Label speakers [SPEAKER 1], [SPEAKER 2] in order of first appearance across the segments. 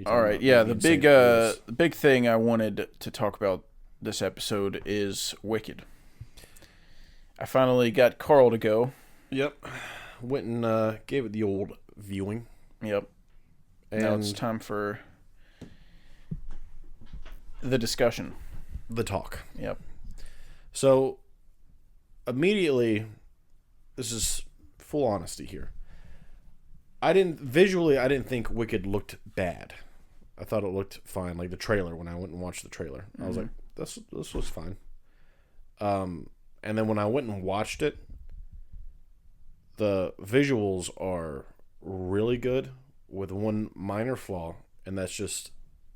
[SPEAKER 1] All right, yeah. The big thing I wanted to talk about this episode is Wicked. I finally got Carl to go.
[SPEAKER 2] Yep. Went and gave it the old viewing.
[SPEAKER 1] Yep.
[SPEAKER 2] And
[SPEAKER 1] Now it's time for the discussion.
[SPEAKER 2] the talk.
[SPEAKER 1] Yep.
[SPEAKER 2] So, immediately, this is full honesty here. I didn't think Wicked looked bad. I thought it looked fine. Like the trailer, when I went and watched the trailer, I was like, this looks fine. And then when I went and watched it, the visuals are really good with one minor flaw, and that's just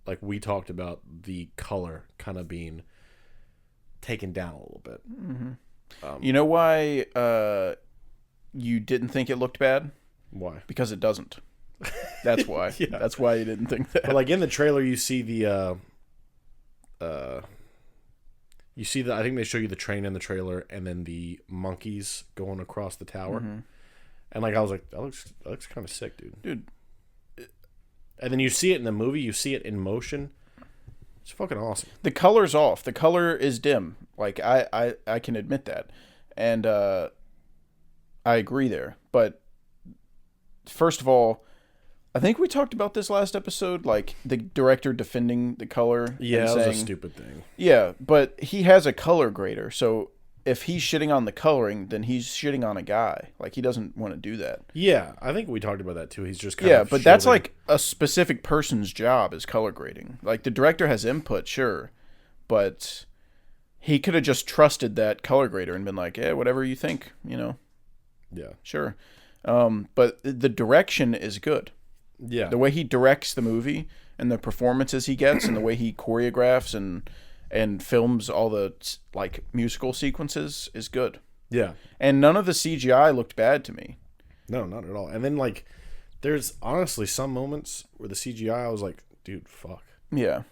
[SPEAKER 2] like we talked about, the color kind of being taken down a little bit.
[SPEAKER 1] You know why you didn't think it looked bad?
[SPEAKER 2] Why?
[SPEAKER 1] Because it doesn't. That's why.
[SPEAKER 2] Yeah.
[SPEAKER 1] That's why you didn't think that.
[SPEAKER 2] But like in the trailer, you see I think they show you the train in the trailer, and then the monkeys going across the tower, and like I was like, that looks kind of sick, dude. And then you see it in the movie, you see it in motion. It's fucking awesome.
[SPEAKER 1] The color's off. The color is dim. Like I can admit that, and I agree there. But first of all, I think we talked about this last episode, like the director defending the color.
[SPEAKER 2] Yeah,
[SPEAKER 1] and
[SPEAKER 2] that
[SPEAKER 1] saying,
[SPEAKER 2] was a stupid thing.
[SPEAKER 1] Yeah, but he has a color grader, so if he's shitting on the coloring, then he's shitting on a guy. Like, he doesn't want to do that.
[SPEAKER 2] Yeah, I think we talked about that too. He's just kind
[SPEAKER 1] Yeah,
[SPEAKER 2] of
[SPEAKER 1] but that's
[SPEAKER 2] shielding.
[SPEAKER 1] like a specific person's job is color grading. Like, the director has input, sure, but he could have just trusted that color grader and been like, yeah, whatever you think,
[SPEAKER 2] Yeah.
[SPEAKER 1] sure. But the direction is good.
[SPEAKER 2] Yeah.
[SPEAKER 1] The way he directs the movie and the performances he gets and the way he choreographs and films all the like musical sequences is good.
[SPEAKER 2] Yeah.
[SPEAKER 1] And none of the CGI looked bad to me.
[SPEAKER 2] No, not at all. And then like there's honestly some moments where the CGI I was like, dude, fuck.
[SPEAKER 1] Yeah.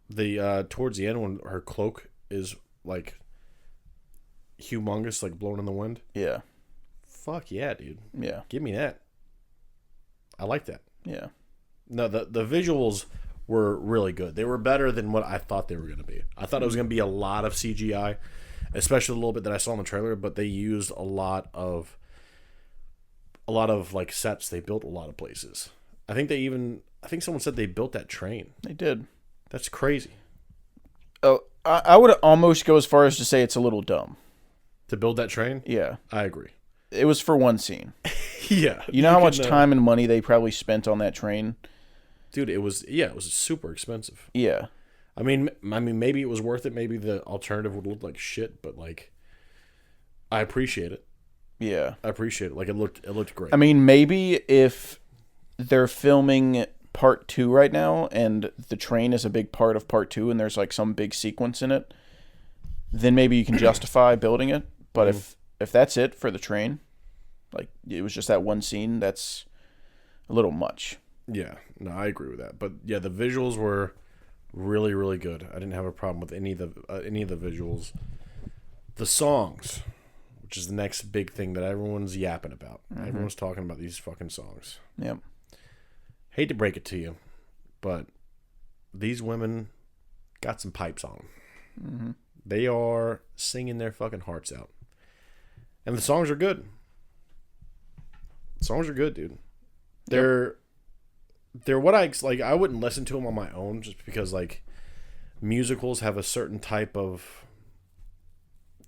[SPEAKER 2] The towards the end when her cloak is like humongous, like blown in the wind.
[SPEAKER 1] Yeah.
[SPEAKER 2] Fuck yeah, dude.
[SPEAKER 1] Yeah.
[SPEAKER 2] Give me that. I like that.
[SPEAKER 1] Yeah.
[SPEAKER 2] No, the visuals were really good. They were better than what I thought they were going to be. I thought it was going to be a lot of CGI, especially a little bit that I saw in the trailer, but they used a lot of like sets. They built a lot of places. I think someone said they built that train.
[SPEAKER 1] They did.
[SPEAKER 2] That's crazy.
[SPEAKER 1] Oh, I would almost go as far as to say it's a little dumb.
[SPEAKER 2] To build that train?
[SPEAKER 1] Yeah.
[SPEAKER 2] I agree.
[SPEAKER 1] It was for one scene.
[SPEAKER 2] Yeah.
[SPEAKER 1] You know how much time and money they probably spent on that train?
[SPEAKER 2] Dude, it was super expensive.
[SPEAKER 1] Yeah.
[SPEAKER 2] I mean maybe it was worth it. Maybe the alternative would look like shit, but like I appreciate it.
[SPEAKER 1] Yeah.
[SPEAKER 2] I appreciate it. Like it looked great.
[SPEAKER 1] I mean, maybe if they're filming part 2 right now and the train is a big part of part 2 and there's like some big sequence in it, then maybe you can justify building it. But if that's it for the train, like it was just that one scene, that's a little much.
[SPEAKER 2] Yeah, no, I agree with that. But yeah, the visuals were really, really good. I didn't have a problem with any of the visuals. The songs, which is the next big thing that everyone's yapping about. Everyone's talking about these fucking songs.
[SPEAKER 1] Yep.
[SPEAKER 2] Hate to break it to you, but these women got some pipes on them. They are singing their fucking hearts out, and the songs are good. Songs are good, dude. They're what I like. I wouldn't listen to them on my own just because like musicals have a certain type of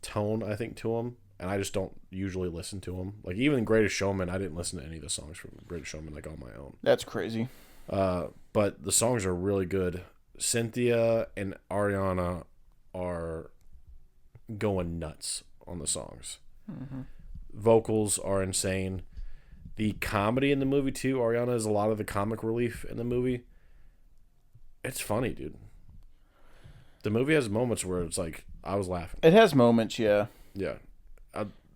[SPEAKER 2] tone, I think, to them, and I just don't usually listen to them. Like even Greatest Showman, I didn't listen to any of the songs from Greatest Showman like on my own.
[SPEAKER 1] That's crazy.
[SPEAKER 2] But the songs are really good. Cynthia and Ariana are going nuts on the songs. Vocals are insane. The comedy in the movie too. Ariana is a lot of the comic relief in the movie. It's funny, dude. The movie has moments where it's like I was laughing.
[SPEAKER 1] It has moments, yeah.
[SPEAKER 2] Yeah.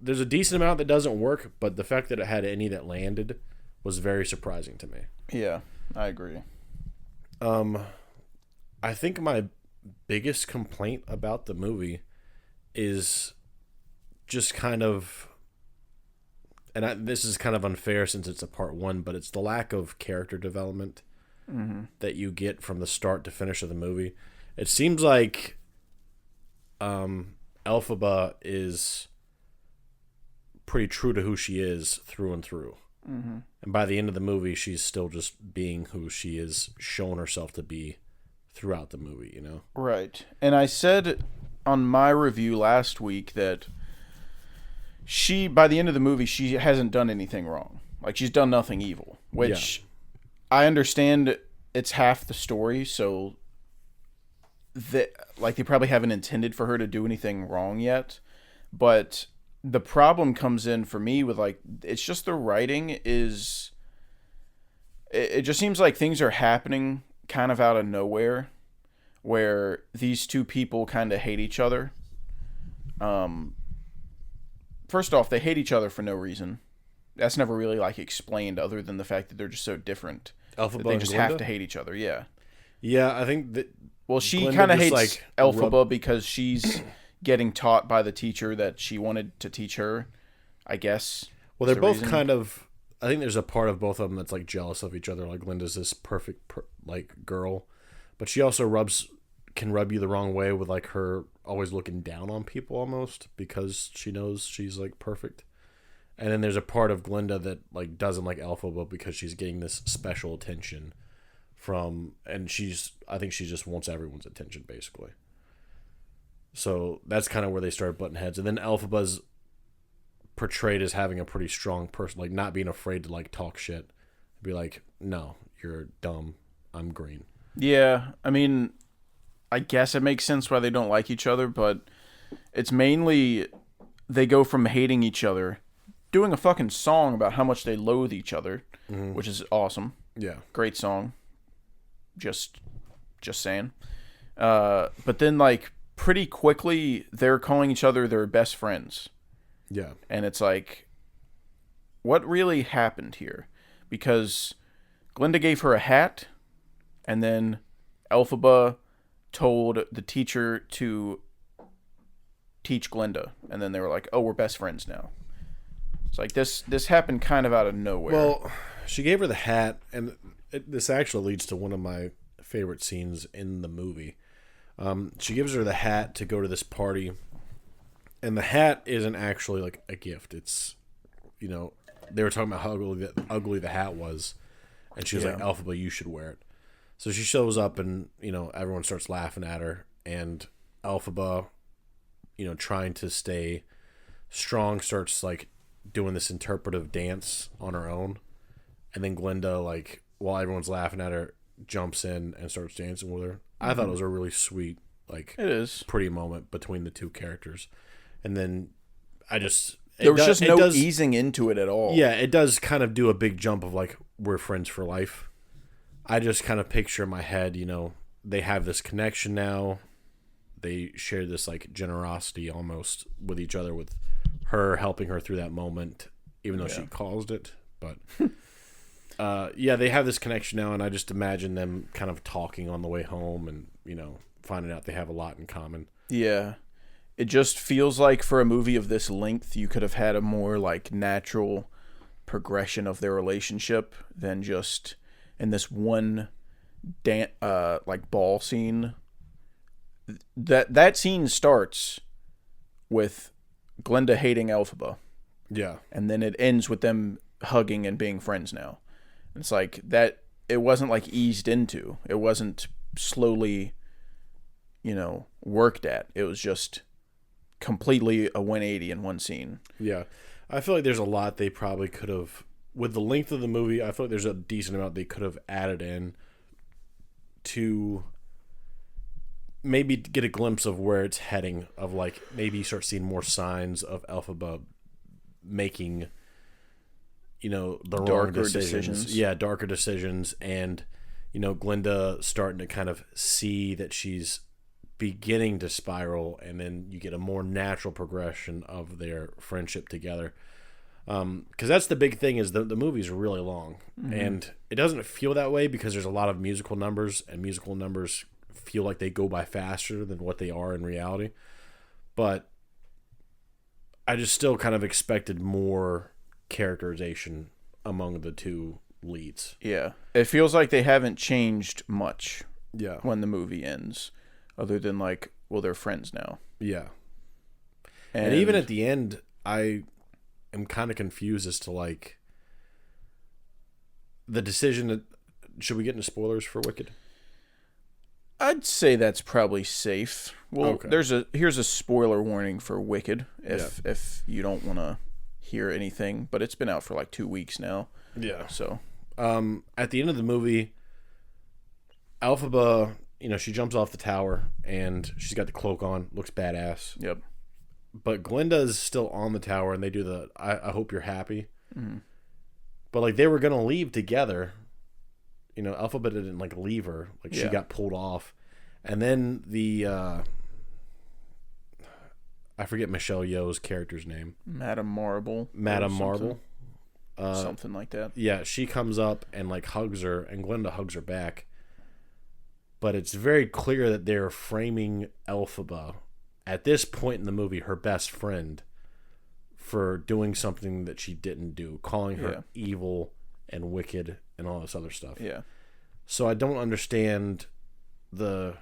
[SPEAKER 2] There's a decent amount that doesn't work, but the fact that it had any that landed was very surprising to me.
[SPEAKER 1] Yeah, I agree.
[SPEAKER 2] I think my biggest complaint about the movie is just kind of, and this is kind of unfair since it's a part 1, but it's the lack of character development that you get from the start to finish of the movie. It seems like Elphaba is pretty true to who she is through and through. And by the end of the movie, she's still just being who she is shown herself to be throughout the movie, you know?
[SPEAKER 1] Right. And I said on my review last week that by the end of the movie, she hasn't done anything wrong. Like, she's done nothing evil, which I understand it's half the story, so they probably haven't intended for her to do anything wrong yet. But the problem comes in for me with, like, it's just the writing is... It just seems like things are happening kind of out of nowhere, where these two people kind of hate each other. First off, they hate each other for no reason. That's never really, like, explained other than the fact that they're just so different.
[SPEAKER 2] Elphaba
[SPEAKER 1] They
[SPEAKER 2] and
[SPEAKER 1] just
[SPEAKER 2] Glinda?
[SPEAKER 1] have to hate each other, yeah.
[SPEAKER 2] Yeah, I think that...
[SPEAKER 1] Well, she
[SPEAKER 2] Glinda
[SPEAKER 1] kind of
[SPEAKER 2] just,
[SPEAKER 1] hates
[SPEAKER 2] like,
[SPEAKER 1] Elphaba because she's getting taught by the teacher that she wanted to teach her, I guess.
[SPEAKER 2] Well, they're
[SPEAKER 1] the
[SPEAKER 2] both
[SPEAKER 1] reason.
[SPEAKER 2] kind of... I think there's a part of both of them that's, like, jealous of each other. Like, Glinda's this perfect, girl. But she also can rub you the wrong way with, like, her always looking down on people almost because she knows she's, like, perfect. And then there's a part of Glinda that, like, doesn't like Elphaba because she's getting this special attention from... And I think she just wants everyone's attention, basically. So that's kind of where they start butting heads. And then Elphaba's portrayed as having a pretty strong person, like not being afraid to like talk shit, be like, no, you're dumb, I'm green.
[SPEAKER 1] Yeah, I mean, I guess it makes sense why they don't like each other, but it's mainly they go from hating each other, doing a fucking song about how much they loathe each other, which is awesome.
[SPEAKER 2] Yeah,
[SPEAKER 1] Great song. Just saying. But then, like, pretty quickly, they're calling each other their best friends.
[SPEAKER 2] yeah.
[SPEAKER 1] And it's like, what really happened here? Because Glinda gave her a hat, and then Elphaba told the teacher to teach Glinda, and then they were like, oh, we're best friends now. It's like this happened kind of out of nowhere.
[SPEAKER 2] Well, she gave her the hat, and this actually leads to one of my favorite scenes in the movie. She gives her the hat to go to this party, and the hat isn't actually like a gift. It's, you know, they were talking about how ugly the hat was, and she was like, Elphaba, you should wear it. So she shows up, and, you know, everyone starts laughing at her, and Elphaba, you know, trying to stay strong, starts like doing this interpretive dance on her own, and then Glinda, like, while everyone's laughing at her, jumps in and starts dancing with her. I thought it was a really sweet, like,
[SPEAKER 1] it is
[SPEAKER 2] pretty moment between the two characters. And then
[SPEAKER 1] there was just no easing into it at all.
[SPEAKER 2] Yeah, it does kind of do a big jump of like, we're friends for life. I just kind of picture in my head, you know, they have this connection now. They share this like generosity almost with each other, with her helping her through that moment, even though she caused it. But yeah, they have this connection now, and I just imagine them kind of talking on the way home and, you know, finding out they have a lot in common.
[SPEAKER 1] Yeah. It just feels like for a movie of this length, you could have had a more like natural progression of their relationship than just in this one like ball scene. That scene starts with Glinda hating Elphaba.
[SPEAKER 2] Yeah.
[SPEAKER 1] And then it ends with them hugging and being friends now. It's like that. It wasn't like eased into. It wasn't slowly, you know, worked at. It was just completely a 180 in one scene.
[SPEAKER 2] Yeah. I feel like there's a lot they probably could have, with the length of the movie, I feel like there's a decent amount they could have added in to maybe get a glimpse of where it's heading, of like maybe you start seeing more signs of Elphaba making, you know, the wrong decisions. Yeah, darker decisions, and, you know, Glinda starting to kind of see that she's beginning to spiral, and then you get a more natural progression of their friendship together. Because that's the big thing, is the movie's really long, and it doesn't feel that way because there's a lot of musical numbers, and musical numbers feel like they go by faster than what they are in reality. But I just still kind of expected more characterization among the two leads.
[SPEAKER 1] Yeah. It feels like they haven't changed much
[SPEAKER 2] Yeah.
[SPEAKER 1] when the movie ends, other than like, well, they're friends now.
[SPEAKER 2] Yeah. And even at the end, I am kind of confused as to like the decision that should we get into spoilers for Wicked?
[SPEAKER 1] I'd say that's probably safe. Well,
[SPEAKER 2] Okay.
[SPEAKER 1] here's a spoiler warning for Wicked if you don't want to hear anything, but it's been out for like 2 weeks now.
[SPEAKER 2] Yeah.
[SPEAKER 1] So,
[SPEAKER 2] at the end of the movie, Elphaba, she jumps off the tower and she's got the cloak on, looks badass.
[SPEAKER 1] yep.
[SPEAKER 2] But Glinda's still on the tower and they do the I hope you're happy.
[SPEAKER 1] Mm-hmm.
[SPEAKER 2] But like they were gonna leave together. Elphaba didn't like leave her. Like she got pulled off. And then the I forget Michelle Yeoh's character's name.
[SPEAKER 1] Madame Marble. Something like that.
[SPEAKER 2] Yeah, she comes up and like hugs her, and Glinda hugs her back. But it's very clear that they're framing Elphaba at this point in the movie, her best friend, for doing something that she didn't do, calling her evil and wicked and all this other stuff.
[SPEAKER 1] Yeah.
[SPEAKER 2] So I don't understand the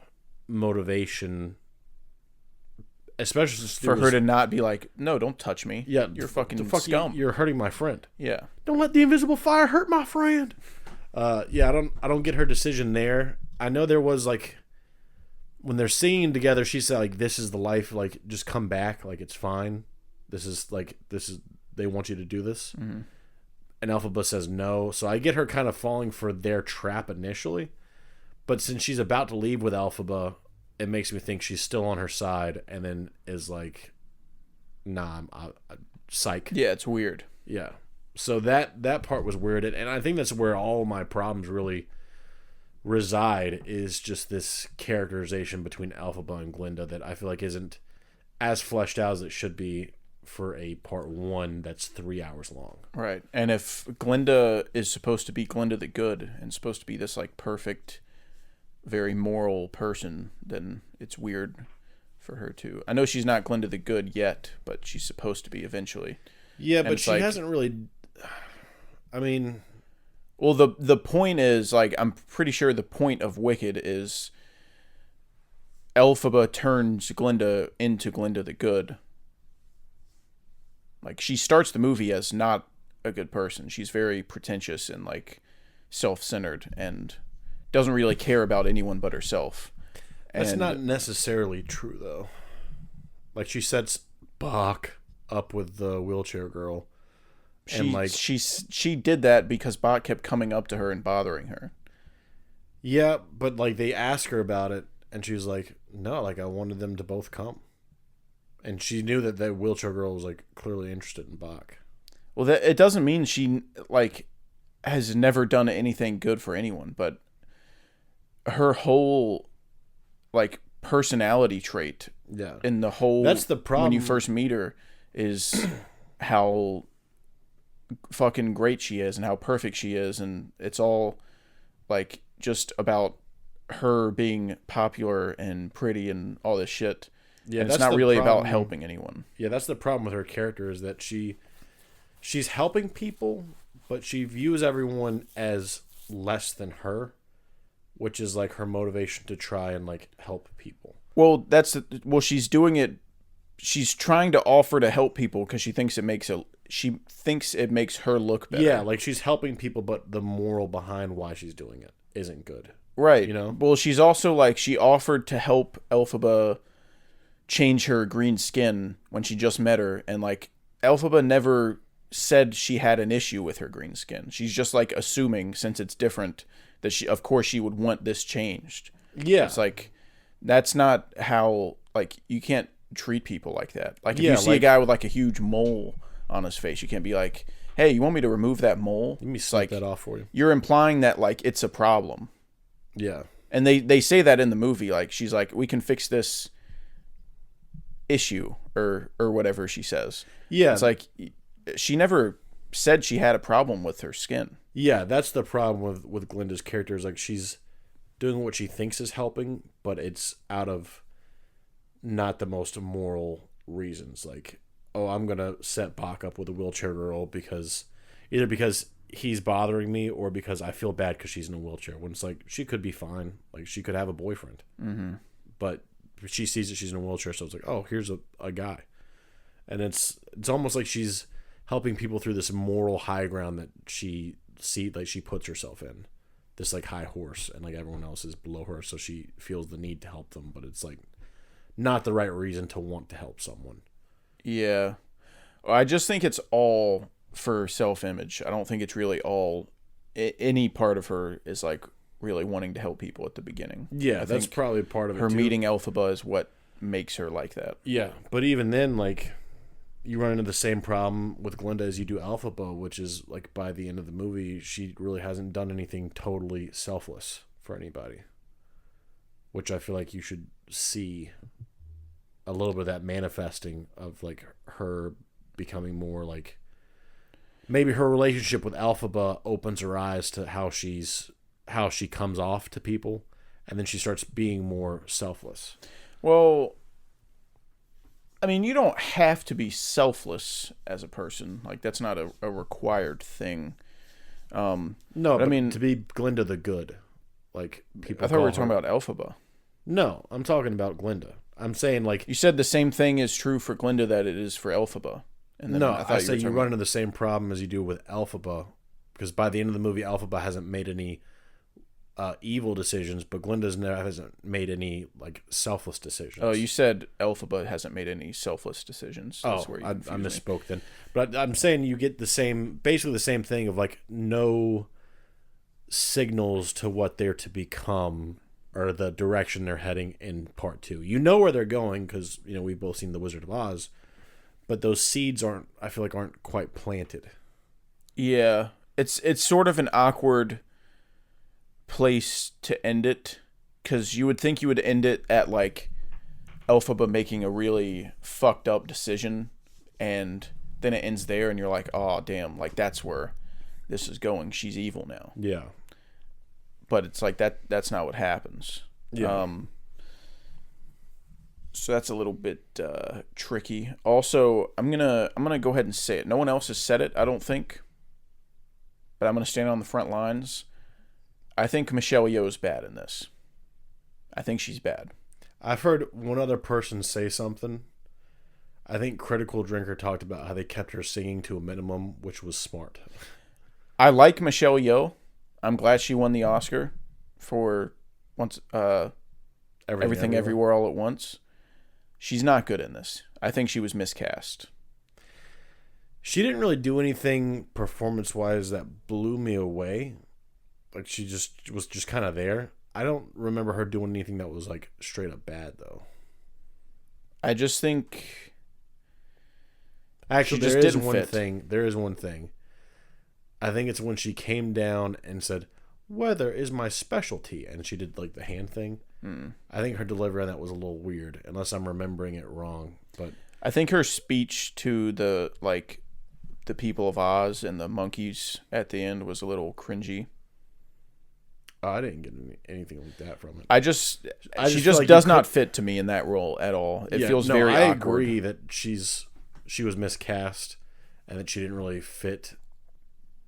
[SPEAKER 2] motivation, especially
[SPEAKER 1] for her to not be like, no, don't touch me.
[SPEAKER 2] Yeah,
[SPEAKER 1] you're fucking scum.
[SPEAKER 2] You're hurting my friend.
[SPEAKER 1] Yeah.
[SPEAKER 2] Don't let the invisible fire hurt my friend. Yeah, I don't get her decision there. I know there was like when they're singing together, she said like, "This is the life. Like, just come back. Like, it's fine. This is they want you to do this."
[SPEAKER 1] Mm-hmm.
[SPEAKER 2] And Elphaba says no. So I get her kind of falling for their trap initially, but since she's about to leave with Elphaba, it makes me think she's still on her side, and then is like, "Nah, I'm psych."
[SPEAKER 1] Yeah, it's weird.
[SPEAKER 2] Yeah. So that part was weird, and I think that's where all my problems really reside, is just this characterization between Elphaba and Glinda that I feel like isn't as fleshed out as it should be for a part 1 that's 3 hours long.
[SPEAKER 1] Right. And if Glinda is supposed to be Glinda the Good and supposed to be this like perfect, very moral person, then it's weird for her to. I know she's not Glinda the Good yet, but she's supposed to be eventually.
[SPEAKER 2] Yeah,
[SPEAKER 1] and
[SPEAKER 2] but she hasn't really. I mean,
[SPEAKER 1] well, the point is like I'm pretty sure the point of Wicked is Elphaba turns Glinda into Glinda the Good. Like she starts the movie as not a good person. She's very pretentious and like self-centered and doesn't really care about anyone but herself.
[SPEAKER 2] That's not necessarily true though. Like she sets Bach up with the wheelchair girl. And like
[SPEAKER 1] she did that because Bach kept coming up to her and bothering her.
[SPEAKER 2] Yeah, but like they ask her about it and she was like, "No, like I wanted them to both come." And she knew that that wheelchair girl was like clearly interested in Bach.
[SPEAKER 1] Well, that it doesn't mean she like has never done anything good for anyone, but her whole like personality trait, in the whole,
[SPEAKER 2] that's the problem
[SPEAKER 1] when you first meet her, is how fucking great she is and how perfect she is, and it's all like just about her being popular and pretty and all this shit.
[SPEAKER 2] Yeah,
[SPEAKER 1] and it's not really about helping anyone.
[SPEAKER 2] Yeah, that's the problem with her character, is that she's helping people, but she views everyone as less than her, which is like her motivation to try and like help people.
[SPEAKER 1] Well, she's doing it. She's trying to offer to help people because she thinks it makes her look better.
[SPEAKER 2] Yeah, like she's helping people, but the moral behind why she's doing it isn't good.
[SPEAKER 1] Right.
[SPEAKER 2] You know?
[SPEAKER 1] Well, she's also like, she offered to help Elphaba change her green skin when she just met her, and like Elphaba never said she had an issue with her green skin. She's just like assuming, since it's different, that of course she would want this changed.
[SPEAKER 2] Yeah.
[SPEAKER 1] It's like, that's not how, like, you can't treat people like that. Like if you see a guy with like a huge mole on his face, you can't be like, "Hey, you want me to remove that mole?"
[SPEAKER 2] Let me slap that off for you.
[SPEAKER 1] You're implying that like it's a problem.
[SPEAKER 2] Yeah.
[SPEAKER 1] And they say that in the movie, like she's like, "We can fix this issue," or whatever she says.
[SPEAKER 2] Yeah.
[SPEAKER 1] It's like she never said she had a problem with her skin.
[SPEAKER 2] Yeah, that's the problem with Glinda's character, is like she's doing what she thinks is helping, but it's out of not the most moral reasons. Like, oh, I'm gonna set Bach up with a wheelchair girl because he's bothering me or because I feel bad because she's in a wheelchair. When it's like, she could be fine. Like, she could have a boyfriend. Mm-hmm. But she sees that she's in a wheelchair, so it's like, oh, here's a guy. And it's almost like she's helping people through this moral high ground that she puts herself in. This, like, high horse, and, like, everyone else is below her, so she feels the need to help them. But it's, like, not the right reason to want to help someone.
[SPEAKER 1] Yeah. I just think it's all for self-image. I don't think it's really all... Any part of her is, like, really wanting to help people at the beginning.
[SPEAKER 2] Yeah, that's probably part of it,
[SPEAKER 1] her
[SPEAKER 2] too.
[SPEAKER 1] meeting Elphaba is what makes her like that.
[SPEAKER 2] Yeah, but even then, like, you run into the same problem with Glinda as you do Elphaba, which is, like, by the end of the movie, she really hasn't done anything totally selfless for anybody. Which I feel like you should see a little bit of that manifesting of, like, her becoming more, like... Maybe her relationship with Elphaba opens her eyes to how she comes off to people, and then she starts being more selfless.
[SPEAKER 1] Well, I mean, you don't have to be selfless as a person. Like, that's not a required thing.
[SPEAKER 2] No, but I mean, to be Glinda the Good, like, people.
[SPEAKER 1] I thought we were talking about Elphaba.
[SPEAKER 2] No, I'm talking about Glinda. I'm saying, like,
[SPEAKER 1] you said the same thing is true for Glinda that it is for Elphaba. And then
[SPEAKER 2] no,
[SPEAKER 1] I
[SPEAKER 2] say you run into the same problem as you do with Elphaba, because by the end of the movie, Elphaba hasn't made any evil decisions, but Glinda's hasn't made any, like, selfless decisions.
[SPEAKER 1] Oh, you said Elphaba hasn't made any selfless decisions.
[SPEAKER 2] That's where I misspoke then. But I'm saying you get basically the same thing of, like, no signals to what they're to become or the direction they're heading in part 2. You know where they're going because, you know, we've both seen The Wizard of Oz. But those seeds aren't quite planted.
[SPEAKER 1] Yeah. It's sort of an awkward place to end it, because you would think you would end it at, like, Elphaba making a really fucked up decision, and then it ends there, and you're like, oh, damn, like, that's where this is going. She's evil now.
[SPEAKER 2] Yeah.
[SPEAKER 1] But it's like that's not what happens.
[SPEAKER 2] Yeah.
[SPEAKER 1] So that's a little bit tricky. Also, I'm gonna go ahead and say it. No one else has said it, I don't think. But I'm gonna stand on the front lines. I think Michelle Yeoh's bad in this. I think she's bad.
[SPEAKER 2] I've heard one other person say something. I think Critical Drinker talked about how they kept her singing to a minimum, which was smart.
[SPEAKER 1] I like Michelle Yeoh. I'm glad she won the Oscar for Everything Everywhere All at Once. She's not good in this. I think she was miscast.
[SPEAKER 2] She didn't really do anything performance-wise that blew me away. Like, she just was just kind of there. I don't remember her doing anything that was, like, straight up bad, though.
[SPEAKER 1] I just think...
[SPEAKER 2] Actually, there is one thing. I think it's when she came down and said, "Weather is my specialty," and she did, like, the hand thing. I think her delivery on that was a little weird, unless I'm remembering it wrong. But
[SPEAKER 1] I think her speech to the people of Oz and the monkeys at the end was a little cringy.
[SPEAKER 2] I didn't get anything like that from it.
[SPEAKER 1] She just does not fit to me in that role at all. It feels very awkward. I
[SPEAKER 2] agree that she was miscast and that she didn't really fit,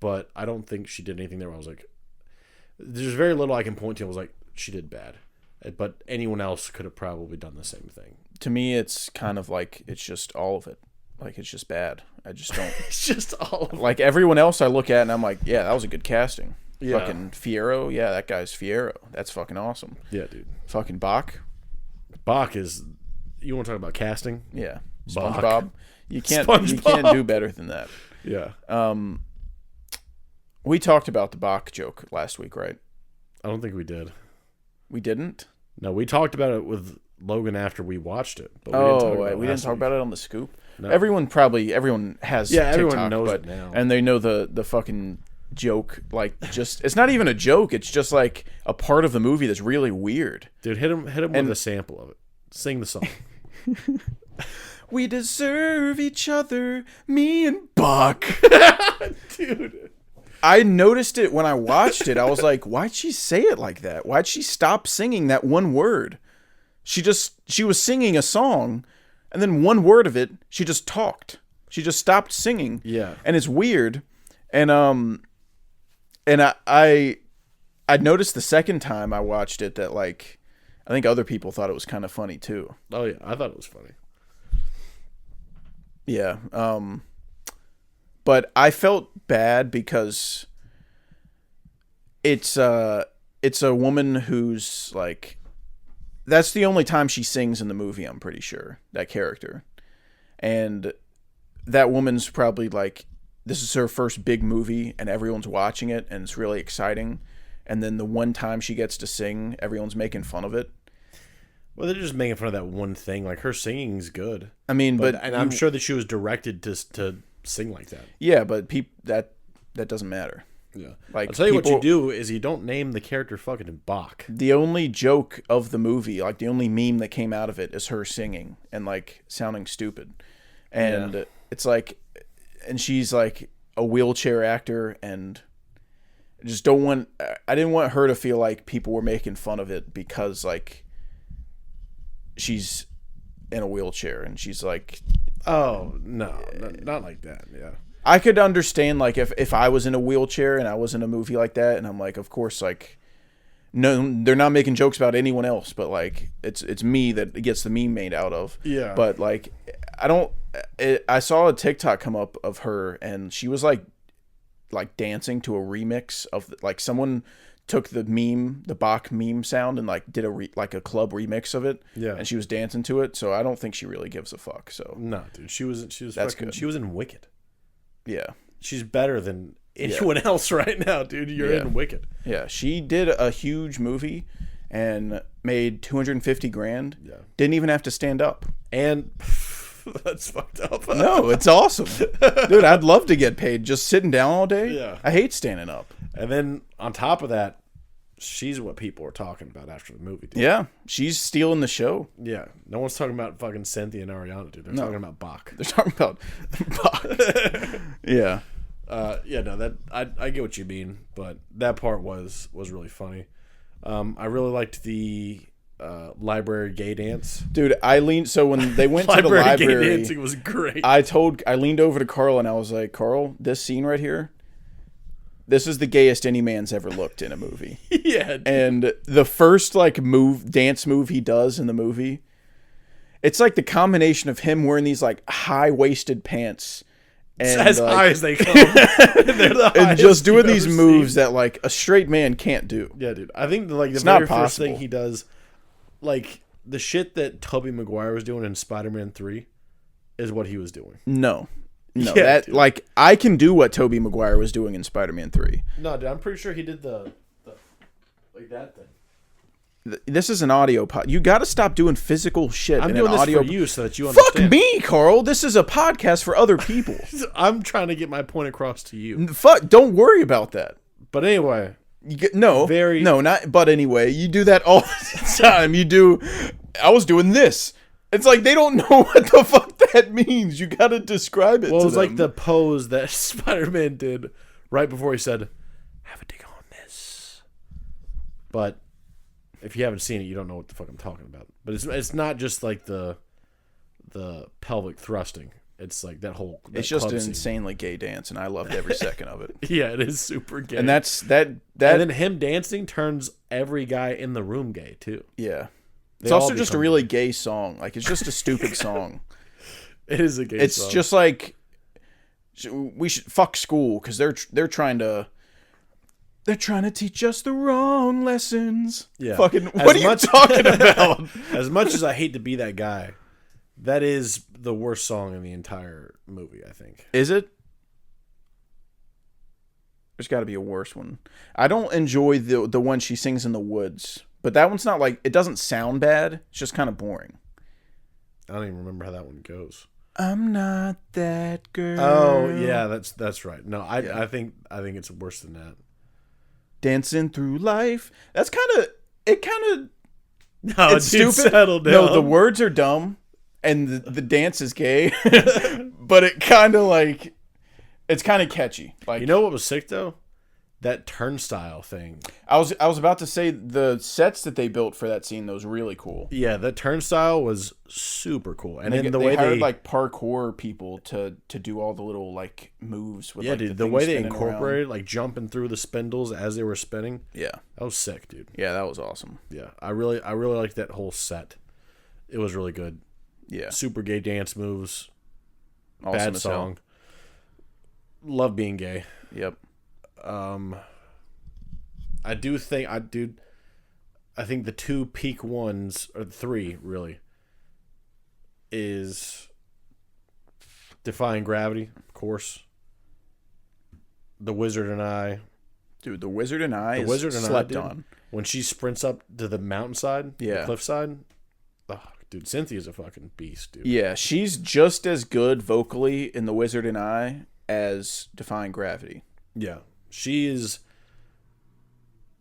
[SPEAKER 2] but I don't think she did anything there where I was like, there's very little I can point to. I was like, she did bad. But anyone else could have probably done the same thing.
[SPEAKER 1] To me, it's kind of like, it's just all of it. Like, it's just bad. I just don't...
[SPEAKER 2] It's just all of it.
[SPEAKER 1] Like, everyone else I look at and I'm like, yeah, that was a good casting.
[SPEAKER 2] Yeah.
[SPEAKER 1] Fucking Fierro. Yeah, that guy's Fierro. That's fucking awesome.
[SPEAKER 2] Yeah, dude.
[SPEAKER 1] Fucking Bach.
[SPEAKER 2] Bach is... You want to talk about casting?
[SPEAKER 1] Yeah.
[SPEAKER 2] Bach.
[SPEAKER 1] SpongeBob. You can't do better than that.
[SPEAKER 2] Yeah.
[SPEAKER 1] We talked about the Bach joke last week, right?
[SPEAKER 2] I don't think we did.
[SPEAKER 1] We didn't?
[SPEAKER 2] No, we talked about it with Logan after we watched it.
[SPEAKER 1] But we didn't talk about it on the scoop?
[SPEAKER 2] No.
[SPEAKER 1] Everyone has TikTok,
[SPEAKER 2] everyone knows it now.
[SPEAKER 1] And they know the fucking joke. Like, just... It's not even a joke. It's just, like, a part of the movie that's really weird.
[SPEAKER 2] Dude, hit him with a sample of it. Sing the song.
[SPEAKER 1] We deserve each other, me and Bach.
[SPEAKER 2] Dude.
[SPEAKER 1] I noticed it when I watched it. I was like, why'd she say it like that? Why'd she stop singing that one word? She was singing a song, and then one word of it, she just talked. She just stopped singing.
[SPEAKER 2] Yeah.
[SPEAKER 1] And it's weird. And And I noticed the second time I watched it that like I think other people thought it was kind of funny too.
[SPEAKER 2] Oh yeah, I thought it was funny.
[SPEAKER 1] Yeah. But I felt bad because it's a woman who's like that's the only time she sings in the movie, I'm pretty sure, that character. And that woman's probably like this is her first big movie and everyone's watching it and it's really exciting. And then the one time she gets to sing, everyone's making fun of it.
[SPEAKER 2] Well, they're just making fun of that one thing. Like, her singing's good.
[SPEAKER 1] I mean,
[SPEAKER 2] and I'm sure that she was directed to sing like that.
[SPEAKER 1] Yeah, but that doesn't matter.
[SPEAKER 2] Yeah.
[SPEAKER 1] Like,
[SPEAKER 2] I'll tell you what you do is you don't name the character fucking Bach.
[SPEAKER 1] The only joke of the movie, like the only meme that came out of it is her singing and like sounding stupid. And it's like, and she's like a wheelchair actor and I didn't want her to feel like people were making fun of it because like she's in a wheelchair and she's like,
[SPEAKER 2] oh no, not like that. Yeah,
[SPEAKER 1] I could understand like if I was in a wheelchair and I was in a movie like that and I'm like, of course, like no, they're not making jokes about anyone else, but like it's me that gets the meme made out of.
[SPEAKER 2] Yeah,
[SPEAKER 1] but like I saw a TikTok come up of her and she was like dancing to a remix of like someone took the Bach meme sound and like did a club remix of it.
[SPEAKER 2] Yeah, and
[SPEAKER 1] she was dancing to it. So I don't think she really gives a fuck. So
[SPEAKER 2] no, dude, she was
[SPEAKER 1] that's
[SPEAKER 2] fucking,
[SPEAKER 1] good.
[SPEAKER 2] she was in Wicked.
[SPEAKER 1] Yeah,
[SPEAKER 2] she's better than anyone else right now, dude. You're in Wicked.
[SPEAKER 1] Yeah, she did a huge movie and made $250,000.
[SPEAKER 2] Yeah,
[SPEAKER 1] didn't even have to stand up.
[SPEAKER 2] And that's fucked up.
[SPEAKER 1] No, it's awesome. Dude, I'd love to get paid just sitting down all day.
[SPEAKER 2] Yeah.
[SPEAKER 1] I hate standing up.
[SPEAKER 2] And then on top of that, she's what people are talking about after the movie, dude.
[SPEAKER 1] Yeah, she's stealing the show.
[SPEAKER 2] Yeah. No one's talking about fucking Cynthia and Ariana, dude. They're talking about Bach.
[SPEAKER 1] They're talking about Bach. Yeah.
[SPEAKER 2] I get what you mean, but that part was really funny. I really liked the library gay dance.
[SPEAKER 1] Dude, so when they went to the
[SPEAKER 2] library
[SPEAKER 1] library,
[SPEAKER 2] gay dancing was great.
[SPEAKER 1] I leaned over to Carl and I was like, Carl, this scene right here, this is the gayest any man's ever looked in a movie.
[SPEAKER 2] Yeah. Dude.
[SPEAKER 1] And the first like dance move he does in the movie, it's like the combination of him wearing these like high-waisted pants and
[SPEAKER 2] as high as they come. They're the
[SPEAKER 1] and just doing these moves that like a straight man can't do.
[SPEAKER 2] Yeah, dude. I think the
[SPEAKER 1] it's
[SPEAKER 2] very
[SPEAKER 1] not
[SPEAKER 2] first thing he does, like the shit that Tobey Maguire was doing in Spider-Man 3 is what he was doing.
[SPEAKER 1] No,
[SPEAKER 2] yeah,
[SPEAKER 1] that
[SPEAKER 2] dude.
[SPEAKER 1] Like I can do what Tobey Maguire was doing in Spider-Man 3.
[SPEAKER 2] No, dude, I'm pretty sure he did the like that thing.
[SPEAKER 1] This is an audio pod. You got to stop doing physical shit.
[SPEAKER 2] I'm
[SPEAKER 1] in
[SPEAKER 2] doing
[SPEAKER 1] an
[SPEAKER 2] this
[SPEAKER 1] audio
[SPEAKER 2] for you so that you understand.
[SPEAKER 1] Fuck me, Carl. This is a podcast for other people.
[SPEAKER 2] I'm trying to get my point across to you.
[SPEAKER 1] Fuck. Don't worry about that.
[SPEAKER 2] But anyway,
[SPEAKER 1] But anyway, you do that all the time. I was doing this. It's like they don't know what the fuck that means. You got to describe it.
[SPEAKER 2] Well,
[SPEAKER 1] to
[SPEAKER 2] it was
[SPEAKER 1] them.
[SPEAKER 2] like the pose that Spider-Man did right before he said, "Have a dig on this." But if you haven't seen it, you don't know what the fuck I'm talking about. But it's not just like the pelvic thrusting. It's like that whole.
[SPEAKER 1] It's just an insanely gay dance, and I loved every second of it.
[SPEAKER 2] Yeah, it is super gay.
[SPEAKER 1] And that's that. And
[SPEAKER 2] then him dancing turns every guy in the room gay too.
[SPEAKER 1] Yeah, it's also just a really gay song. Like it's just a stupid song.
[SPEAKER 2] It is a gay song.
[SPEAKER 1] It's just like we should fuck school because they're trying to. They're trying to teach us the wrong lessons.
[SPEAKER 2] Yeah.
[SPEAKER 1] Fucking, what are you talking about?
[SPEAKER 2] As much as I hate to be that guy, that is the worst song in the entire movie, I think.
[SPEAKER 1] Is it? There's got to be a worse one. I don't enjoy the one she sings in the woods, but that one's not like, it doesn't sound bad. It's just kind of boring.
[SPEAKER 2] I don't even remember how that one goes.
[SPEAKER 1] I'm not that girl.
[SPEAKER 2] Oh, yeah, that's right. No, I think it's worse than that.
[SPEAKER 1] Dancing through life. That's
[SPEAKER 2] no,
[SPEAKER 1] it's
[SPEAKER 2] dude,
[SPEAKER 1] stupid.
[SPEAKER 2] Settle down.
[SPEAKER 1] No, the words are dumb, and the dance is gay, but it kind of like it's kind of catchy. Like,
[SPEAKER 2] you know what was sick though? that turnstile thing.
[SPEAKER 1] I was about to say the sets that they built for that scene, those really cool.
[SPEAKER 2] Yeah, that turnstile was super cool. And then
[SPEAKER 1] they hired like parkour people to do all the little like moves with
[SPEAKER 2] dude, the way they incorporated like jumping through the spindles as they were spinning.
[SPEAKER 1] Yeah.
[SPEAKER 2] That was sick, dude.
[SPEAKER 1] Yeah, that was awesome.
[SPEAKER 2] Yeah. I really liked that whole set. It was really good.
[SPEAKER 1] Yeah.
[SPEAKER 2] Super gay dance moves.
[SPEAKER 1] Awesome
[SPEAKER 2] Bad song. Love being gay.
[SPEAKER 1] Yep.
[SPEAKER 2] I think the two peak ones, or the three really, is Defying Gravity, of course. The Wizard and I.
[SPEAKER 1] Dude, The Wizard and I slept on.
[SPEAKER 2] When she sprints up to the mountainside, the cliffside. Oh, dude, Cynthia's a fucking beast, dude.
[SPEAKER 1] Yeah, she's just as good vocally in The Wizard and I as Defying Gravity.
[SPEAKER 2] Yeah. She is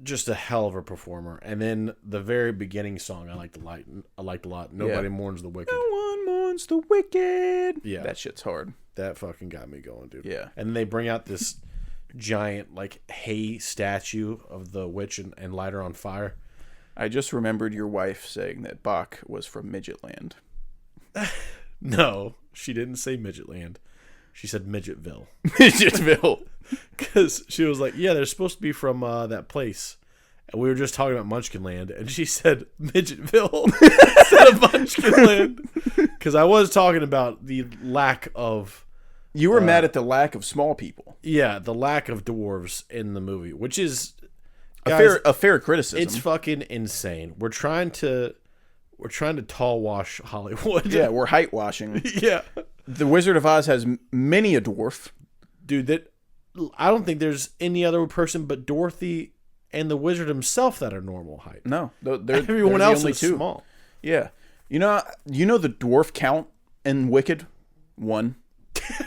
[SPEAKER 2] just a hell of a performer. And then the very beginning song I liked a lot. Nobody mourns the wicked.
[SPEAKER 1] No one mourns the wicked.
[SPEAKER 2] Yeah.
[SPEAKER 1] That shit's hard.
[SPEAKER 2] That fucking got me going, dude.
[SPEAKER 1] Yeah.
[SPEAKER 2] And then they bring out this giant like hay statue of the witch and light her on fire.
[SPEAKER 1] I just remembered your wife saying that Bach was from Midgetland.
[SPEAKER 2] No, she didn't say Midgetland. She said Midgetville.
[SPEAKER 1] Midgetville.
[SPEAKER 2] Because she was like, yeah, they're supposed to be from that place. And we were just talking about Munchkinland. And she said Midgetville instead of Munchkinland. Because I was talking about the lack of...
[SPEAKER 1] You were mad at the lack of small people.
[SPEAKER 2] Yeah, the lack of dwarves in the movie. Which is... Guys,
[SPEAKER 1] a fair criticism.
[SPEAKER 2] It's fucking insane. We're trying to tall wash Hollywood.
[SPEAKER 1] Yeah, we're height washing.
[SPEAKER 2] Yeah.
[SPEAKER 1] The Wizard of Oz has many a dwarf.
[SPEAKER 2] Dude, I don't think there's any other person but Dorothy and the wizard himself that are normal height.
[SPEAKER 1] No,
[SPEAKER 2] everyone else is small.
[SPEAKER 1] Yeah, you know the dwarf count in Wicked? 1.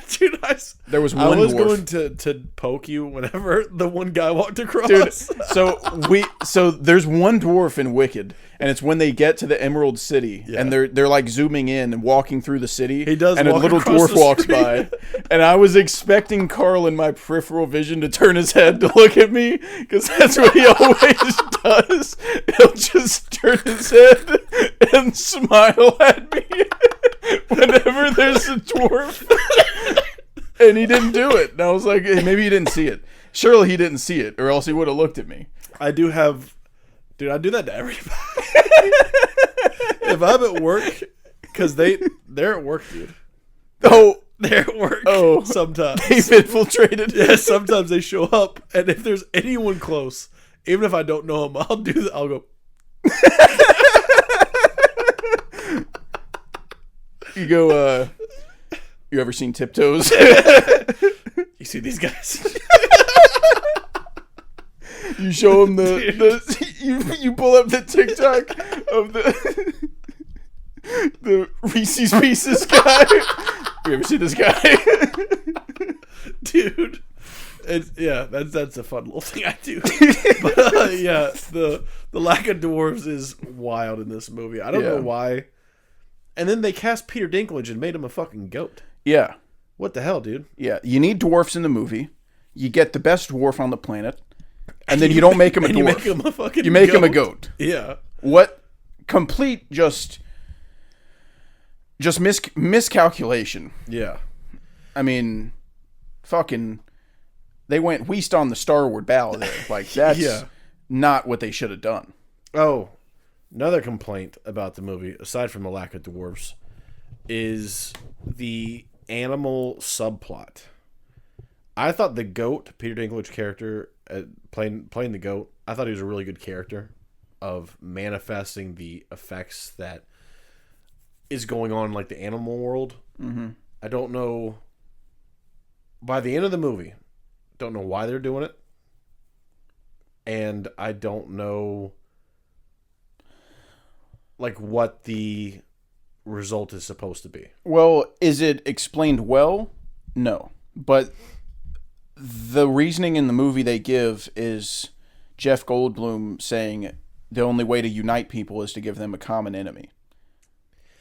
[SPEAKER 2] Dude,
[SPEAKER 1] there was one.
[SPEAKER 2] I was
[SPEAKER 1] dwarf.
[SPEAKER 2] going to poke you whenever the one guy walked across.
[SPEAKER 1] Dude, so there's one dwarf in Wicked, and it's when they get to the Emerald City, and they're like zooming in and walking through the city.
[SPEAKER 2] He does,
[SPEAKER 1] and a little dwarf walks by, and I was expecting Carl in my peripheral vision to turn his head to look at me, because that's what he always does. He'll just turn his head and smile at me whenever there's a dwarf. And he didn't do it. And I was like, hey, maybe he didn't see it. Surely he didn't see it, or else he would have looked at me.
[SPEAKER 2] I do that to everybody. If I'm at work, because they're at work, dude.
[SPEAKER 1] Oh,
[SPEAKER 2] they're at work.
[SPEAKER 1] Oh,
[SPEAKER 2] sometimes
[SPEAKER 1] they've infiltrated.
[SPEAKER 2] Yeah, sometimes they show up, and if there's anyone close, even if I don't know them, I'll go.
[SPEAKER 1] You go. You ever seen Tiptoes?
[SPEAKER 2] You see these guys?
[SPEAKER 1] You show them you pull up the TikTok of the Reese's Pieces guy. You ever see this guy?
[SPEAKER 2] Dude. That's a fun little thing I do. But the lack of dwarves is wild in this movie. I don't know why. And then they cast Peter Dinklage and made him a fucking goat.
[SPEAKER 1] Yeah.
[SPEAKER 2] What the hell, dude?
[SPEAKER 1] Yeah, you need dwarfs in the movie. You get the best dwarf on the planet, and then you don't make him a dwarf.
[SPEAKER 2] You make him a fucking
[SPEAKER 1] You make him a goat.
[SPEAKER 2] Yeah.
[SPEAKER 1] What complete just miscalculation.
[SPEAKER 2] Yeah.
[SPEAKER 1] I mean, fucking they went wheast on the Starward bow there. Like that's not what they should have done.
[SPEAKER 2] Oh, another complaint about the movie, aside from the lack of dwarves, is the animal subplot. I thought the goat, Peter Dinklage character, playing the goat, I thought he was a really good character of manifesting the effects that is going on in like the animal world.
[SPEAKER 1] Mm-hmm.
[SPEAKER 2] I don't know. By the end of the movie, don't know why they're doing it, and I don't know like what the result is supposed to be.
[SPEAKER 1] Well, is it explained well? No. But the reasoning in the movie they give is Jeff Goldblum saying the only way to unite people is to give them a common enemy.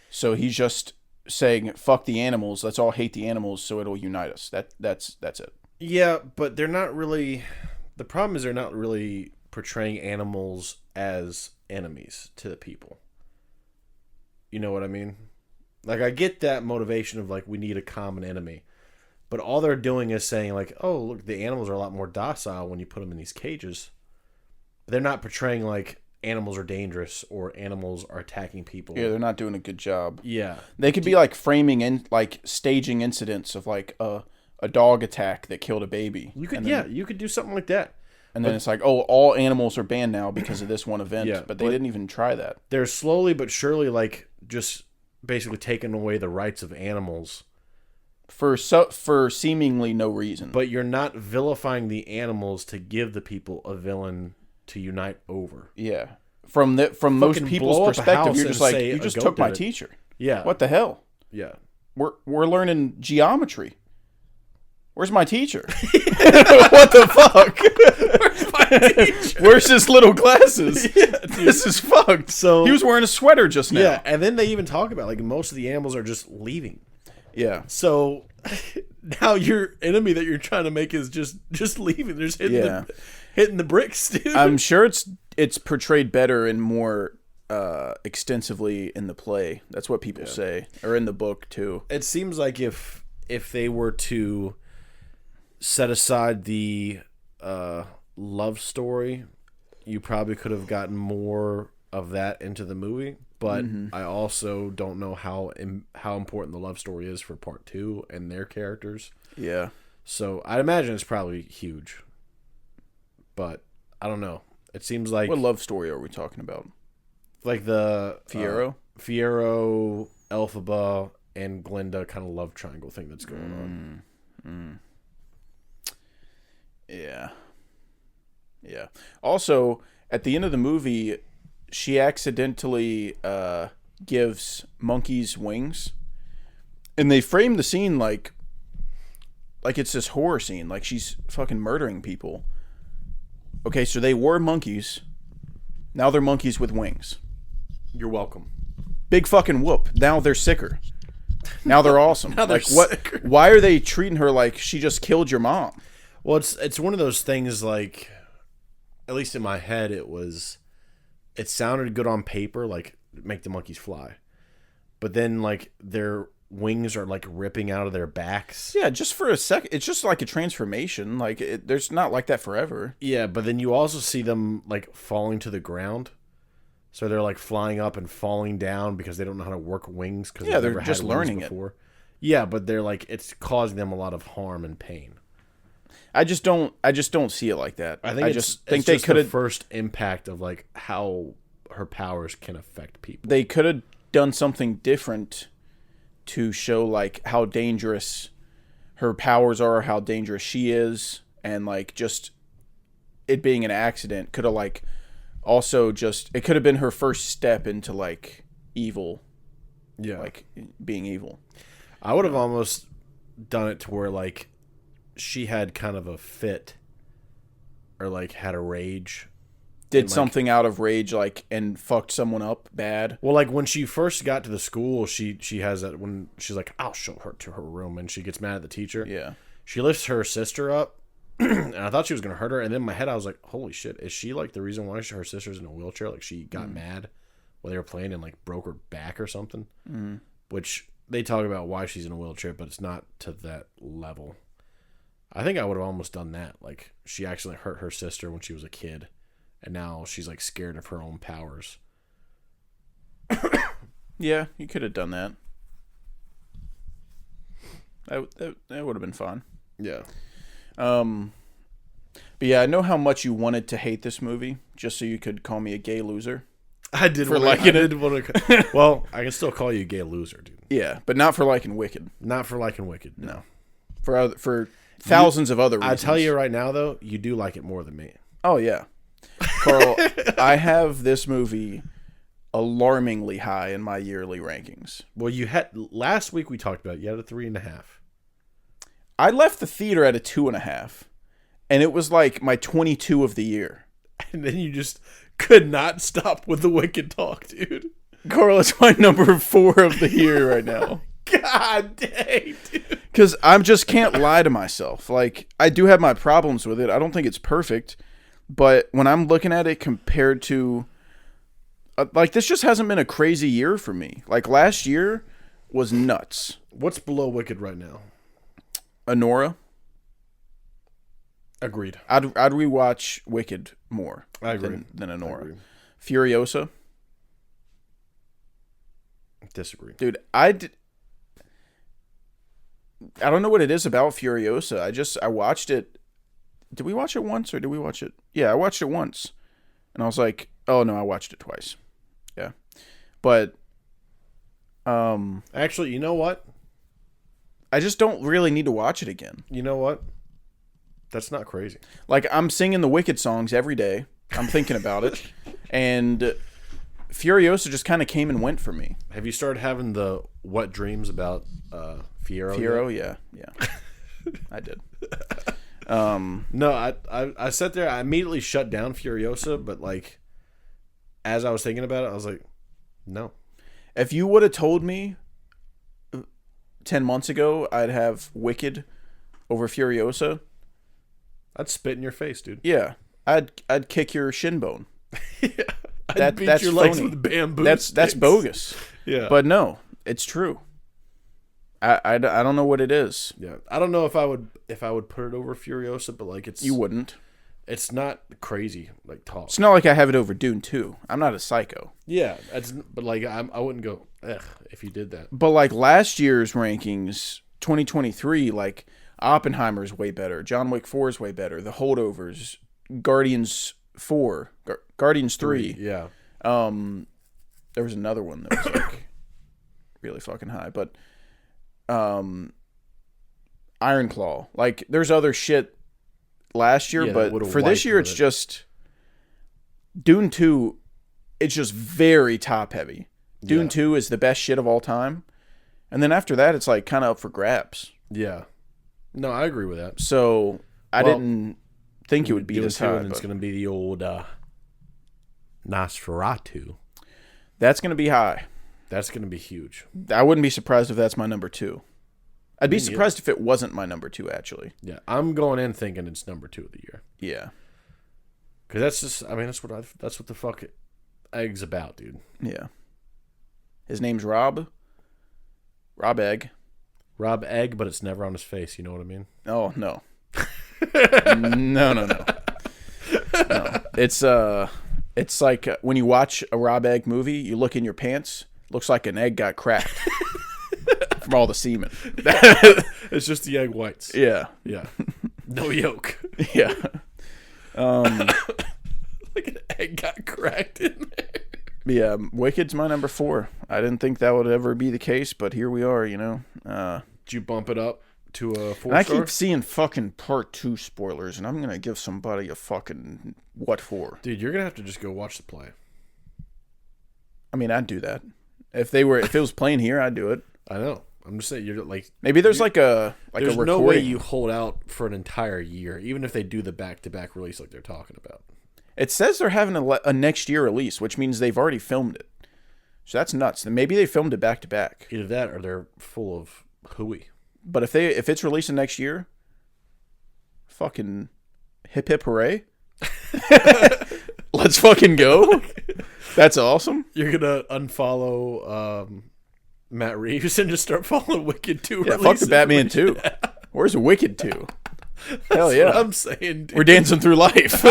[SPEAKER 1] So he's just saying, fuck the animals, let's all hate the animals so it'll unite us. That's it.
[SPEAKER 2] Yeah, but they're not really The problem is they're not really portraying animals as enemies to the people. You know what I mean? Like, I get that motivation of, like, we need a common enemy. But all they're doing is saying, like, oh, look, the animals are a lot more docile when you put them in these cages. They're not portraying, like, animals are dangerous or animals are attacking people.
[SPEAKER 1] Yeah, they're not doing a good job.
[SPEAKER 2] Yeah.
[SPEAKER 1] They could be, like, framing in, like, staging incidents of, like, a dog attack that killed a baby.
[SPEAKER 2] You could, you could do something like that.
[SPEAKER 1] And then it's like, oh, all animals are banned now because of this one event.
[SPEAKER 2] Yeah,
[SPEAKER 1] but they didn't even try that.
[SPEAKER 2] They're slowly but surely, like, just basically taking away the rights of animals.
[SPEAKER 1] For seemingly no reason.
[SPEAKER 2] But you're not vilifying the animals to give the people a villain to unite over.
[SPEAKER 1] Yeah. From most people's perspective, you're just like, you just took my teacher.
[SPEAKER 2] Yeah.
[SPEAKER 1] What the hell?
[SPEAKER 2] Yeah.
[SPEAKER 1] We're learning geometry. Where's my teacher? What the fuck?
[SPEAKER 2] Where's my teacher?
[SPEAKER 1] Where's his little glasses? Yeah, this is fucked.
[SPEAKER 2] So
[SPEAKER 1] he was wearing a sweater just now.
[SPEAKER 2] Yeah, and then they even talk about, like, most of the animals are just leaving.
[SPEAKER 1] Yeah.
[SPEAKER 2] So now your enemy that you're trying to make is just leaving. They're just hitting the bricks, dude.
[SPEAKER 1] I'm sure it's portrayed better and more extensively in the play. That's what people say, or in the book too.
[SPEAKER 2] It seems like if they were to set aside the love story, you probably could have gotten more of that into the movie. But I also don't know how important the love story is for part 2 and their characters.
[SPEAKER 1] Yeah.
[SPEAKER 2] So I'd imagine it's probably huge. But I don't know. It seems like...
[SPEAKER 1] What love story are we talking about?
[SPEAKER 2] Like the...
[SPEAKER 1] Fiyero?
[SPEAKER 2] Fiyero, Elphaba, and Glinda kind of love triangle thing that's going on.
[SPEAKER 1] Yeah. Yeah. Also, at the end of the movie, she accidentally gives monkeys wings. And they frame the scene like it's this horror scene. Like she's fucking murdering people. Okay, so they were monkeys. Now they're monkeys with wings.
[SPEAKER 2] You're welcome.
[SPEAKER 1] Big fucking whoop. Now they're sicker. Now they're awesome.
[SPEAKER 2] Now they're sicker.
[SPEAKER 1] Why are they treating her like she just killed your mom?
[SPEAKER 2] Well, it's one of those things, like, at least in my head, it sounded good on paper, like, make the monkeys fly. But then, like, their wings are, like, ripping out of their backs.
[SPEAKER 1] Yeah, just for a second. It's just like a transformation. Like, there's not like that forever.
[SPEAKER 2] Yeah, but then you also see them, like, falling to the ground. So they're, like, flying up and falling down because they don't know how to work wings. Cause
[SPEAKER 1] yeah, they're just learning it.
[SPEAKER 2] Yeah, but they're, like, it's causing them a lot of harm and pain.
[SPEAKER 1] I just don't see it like that.
[SPEAKER 2] I just think they could have the first impact of, like, how her powers can affect people.
[SPEAKER 1] They could have done something different to show, like, how dangerous her powers are, how dangerous she is, and, like, just it being an accident could have, like, also just it could have been her first step into, like, evil.
[SPEAKER 2] Yeah,
[SPEAKER 1] like being evil.
[SPEAKER 2] I would have almost done it to where, like, she had kind of a fit or, like, had a rage.
[SPEAKER 1] Did something out of rage, like, and fucked someone up bad.
[SPEAKER 2] Well, like, when she first got to the school, she has that when she's like, I'll show her to her room, and she gets mad at the teacher.
[SPEAKER 1] Yeah.
[SPEAKER 2] She lifts her sister up, and I thought she was going to hurt her, and then in my head I was like, holy shit, is she, like, the reason why her sister's in a wheelchair? Like, she got mad while they were playing and, like, broke her back or something? Which they talk about why she's in a wheelchair, but it's not to that level. I think I would have almost done that. Like, she accidentally hurt her sister when she was a kid, and now she's, like, scared of her own powers.
[SPEAKER 1] Yeah, you could have done that. That would have been fun.
[SPEAKER 2] Yeah.
[SPEAKER 1] But yeah, I know how much you wanted to hate this movie, just so you could call me a gay loser.
[SPEAKER 2] I did for liking it. Well, I can still call you a gay loser, dude.
[SPEAKER 1] Yeah, but not for liking Wicked.
[SPEAKER 2] Not for liking Wicked.
[SPEAKER 1] No. For thousands of other reasons.
[SPEAKER 2] I tell you right now, though, you do like it more than me.
[SPEAKER 1] Oh yeah, Carl. I have this movie alarmingly high in my yearly rankings.
[SPEAKER 2] Well, you had last week we talked about it, you had a 3.5.
[SPEAKER 1] I left the theater at a 2.5, and it was like my 22 of the year.
[SPEAKER 2] And then you just could not stop with the Wicked talk, dude.
[SPEAKER 1] Carl, it's my number 4 of the year right now.
[SPEAKER 2] God dang, dude.
[SPEAKER 1] Because I just can't lie to myself. Like, I do have my problems with it. I don't think it's perfect. But when I'm looking at it compared to... like, this just hasn't been a crazy year for me. Like, last year was nuts.
[SPEAKER 2] What's below Wicked right now?
[SPEAKER 1] Anora.
[SPEAKER 2] Agreed.
[SPEAKER 1] I'd rewatch Wicked more
[SPEAKER 2] I agree.
[SPEAKER 1] than
[SPEAKER 2] I
[SPEAKER 1] Anora.
[SPEAKER 2] agree.
[SPEAKER 1] Furiosa.
[SPEAKER 2] Disagree.
[SPEAKER 1] Dude, I don't know what it is about Furiosa. I watched it. Did we watch it once or did we watch it? Yeah, I watched it once. And I was like, oh no, I watched it twice. Yeah. But
[SPEAKER 2] actually, you know what?
[SPEAKER 1] I just don't really need to watch it again.
[SPEAKER 2] You know what? That's not crazy.
[SPEAKER 1] Like, I'm singing the Wicked songs every day. I'm thinking about it. And Furiosa just kind of came and went for me.
[SPEAKER 2] Have you started having the wet dreams about Fiero?
[SPEAKER 1] Fiero, yeah. I did.
[SPEAKER 2] No, I sat there. I immediately shut down Furiosa, but like, as I was thinking about it, I was like, no.
[SPEAKER 1] If you would have told me 10 months ago I'd have Wicked over Furiosa,
[SPEAKER 2] I'd spit in your face, dude.
[SPEAKER 1] yeah, I'd kick your shin bone.
[SPEAKER 2] I'd beat
[SPEAKER 1] that's
[SPEAKER 2] your legs
[SPEAKER 1] phony.
[SPEAKER 2] with bamboo.
[SPEAKER 1] That's
[SPEAKER 2] sticks.
[SPEAKER 1] bogus.
[SPEAKER 2] Yeah,
[SPEAKER 1] But no, it's true. I don't know what it is.
[SPEAKER 2] yeah, I don't know if I would put it over Furiosa, but like
[SPEAKER 1] You wouldn't.
[SPEAKER 2] it's not crazy like talk.
[SPEAKER 1] It's not like I have it over Dune 2. I'm not a psycho.
[SPEAKER 2] Yeah, but like I wouldn't go ugh if you did that.
[SPEAKER 1] But like last year's rankings, 2023, like Oppenheimer's way better. John Wick 4 is way better. The Holdovers, Guardians 4, Guardians 3.
[SPEAKER 2] Yeah,
[SPEAKER 1] There was another one that was like really fucking high, but Iron Claw. Like, there's other shit last year,
[SPEAKER 2] Yeah, that
[SPEAKER 1] but
[SPEAKER 2] would've
[SPEAKER 1] for this
[SPEAKER 2] wiped
[SPEAKER 1] year,
[SPEAKER 2] with
[SPEAKER 1] it's
[SPEAKER 2] it.
[SPEAKER 1] just Dune 2. It's just very top heavy. Dune
[SPEAKER 2] Yeah.
[SPEAKER 1] 2 is the best shit of all time, and then after that, it's like kind of up for grabs.
[SPEAKER 2] yeah. No, I agree with that.
[SPEAKER 1] So I
[SPEAKER 2] Well,
[SPEAKER 1] didn't think it would be
[SPEAKER 2] Dune
[SPEAKER 1] this
[SPEAKER 2] 2,
[SPEAKER 1] high.
[SPEAKER 2] and it's
[SPEAKER 1] But
[SPEAKER 2] going to be the old Nosferatu.
[SPEAKER 1] that's going to be high.
[SPEAKER 2] That's going to be huge.
[SPEAKER 1] I wouldn't be surprised if that's my number 2. I'd be
[SPEAKER 2] Me neither.
[SPEAKER 1] surprised if it wasn't my number 2, actually.
[SPEAKER 2] Yeah, I'm going in thinking it's number 2 of the year.
[SPEAKER 1] Yeah.
[SPEAKER 2] Because that's just, I mean, that's what the fuck Egg's about, dude.
[SPEAKER 1] Yeah. His name's Rob. Rob Egg.
[SPEAKER 2] Rob Egg, but it's never on his face. You know what I mean?
[SPEAKER 1] Oh, no. No. It's like when you watch a Rob Egg movie, you look in your pants, looks like an egg got cracked from all the semen.
[SPEAKER 2] It's just the egg whites.
[SPEAKER 1] Yeah.
[SPEAKER 2] Yeah. No yolk.
[SPEAKER 1] Yeah.
[SPEAKER 2] Like an egg got cracked in there.
[SPEAKER 1] Yeah, Wicked's my number 4. I didn't think that would ever be the case, but here we are, you know.
[SPEAKER 2] Did you bump it up to a 4
[SPEAKER 1] And I
[SPEAKER 2] star?
[SPEAKER 1] keep seeing fucking part 2 spoilers, and I'm going to give somebody a fucking what for?
[SPEAKER 2] Dude, you're going to have to just go watch the play.
[SPEAKER 1] I mean, I'd do that. If it was playing here, I'd do it.
[SPEAKER 2] I know. I'm just saying, you're like...
[SPEAKER 1] Maybe there's like a
[SPEAKER 2] There's
[SPEAKER 1] recording.
[SPEAKER 2] no way you hold out for an entire year, even if they do the back-to-back release like they're talking about.
[SPEAKER 1] It says they're having a next year release, which means they've already filmed it. So that's nuts. Then maybe they filmed it back to back.
[SPEAKER 2] Either that or they're full of hooey.
[SPEAKER 1] But if it's releasing next year, fucking hip hip hooray. Let's fucking go. That's awesome.
[SPEAKER 2] You're going to unfollow Matt Reeves and just start following Wicked 2
[SPEAKER 1] Yeah, fuck the Batman 2. Where's Wicked 2? Hell yeah.
[SPEAKER 2] That's what I'm saying, dude.
[SPEAKER 1] We're dancing through life.